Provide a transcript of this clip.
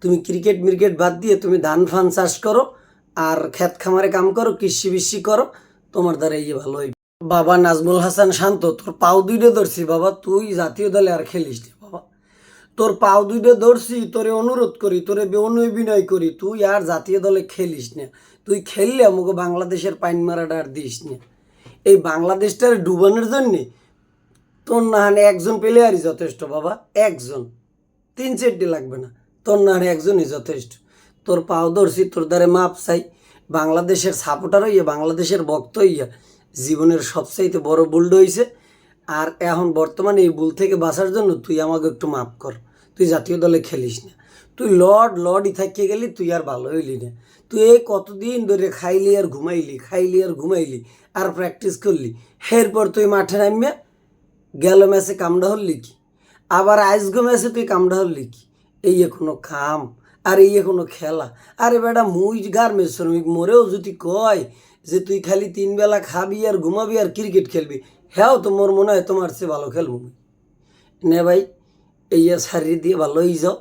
তুমি ক্রিকেট মিরকেট বাদ দিয়ে তুমি ধান ফান চাষ করো আর ক্ষেত খামারে কাম করো, কৃষি বিষি করো, তোমার দ্বারা ইয়ে ভালো হইবে। বাবা নাজমুল হাসান শান্ত, তোর পাও দুইটা ধরছি বাবা, তুই জাতীয় দলে আর খেলিস না বাবা। তোর পাও দুইটা ধরছি, তোরে অনুরোধ করি, তোরে অভিনয় করি, তুই আর জাতীয় দলে খেলিস না। তুই খেললে আমাকে বাংলাদেশের পাইন মারাটা আর দিস না। এই বাংলাদেশটার ডুবানোর জন্যে তোর না হানে একজন প্লেয়ারই যথেষ্ট বাবা, একজন, 3-4টি লাগবে না, তোর না হানে একজনই যথেষ্ট। তোর পাও ধরছি, তোর দ্বারে মাপ চাই। বাংলাদেশের সাপোর্টার হইয়া, বাংলাদেশের ভক্ত হইয়া জীবনের সবচাইতে বড় ভুলটা হইছে। আর এখন বর্তমানে এই ভুল থেকে বাঁচার জন্য তুই আমাকে একটু মাফ কর। তুই জাতীয় দলে খেলিস না। তুই লর্ডই থাকিয়ে গেলি, তুই আর ভালো হইলি না। তুই এই কতদিন ধরে খাইলি আর ঘুমাইলি আর প্র্যাকটিস করলি, এরপর তুই মাঠে নামিয়া গেল ম্যাচে কামড়া হলি কি, আবার আজগো ম্যাচে তুই কামড়া হলি কি? এই কোনো কাম আর এই কোনো খেলা? আরে বেটা, মুই গার্মেন্টস শ্রমিক, মোরেও যদি কয় যে তুই খালি 3 বেলা খাবি আর ঘুমাবি আর ক্রিকেট খেলবি, হ্যাঁ তো মোর মনে হয় তোমার চেয়ে ভালো খেলবো নে ভাই। এই সারি দিয়ে ভালোই যাও।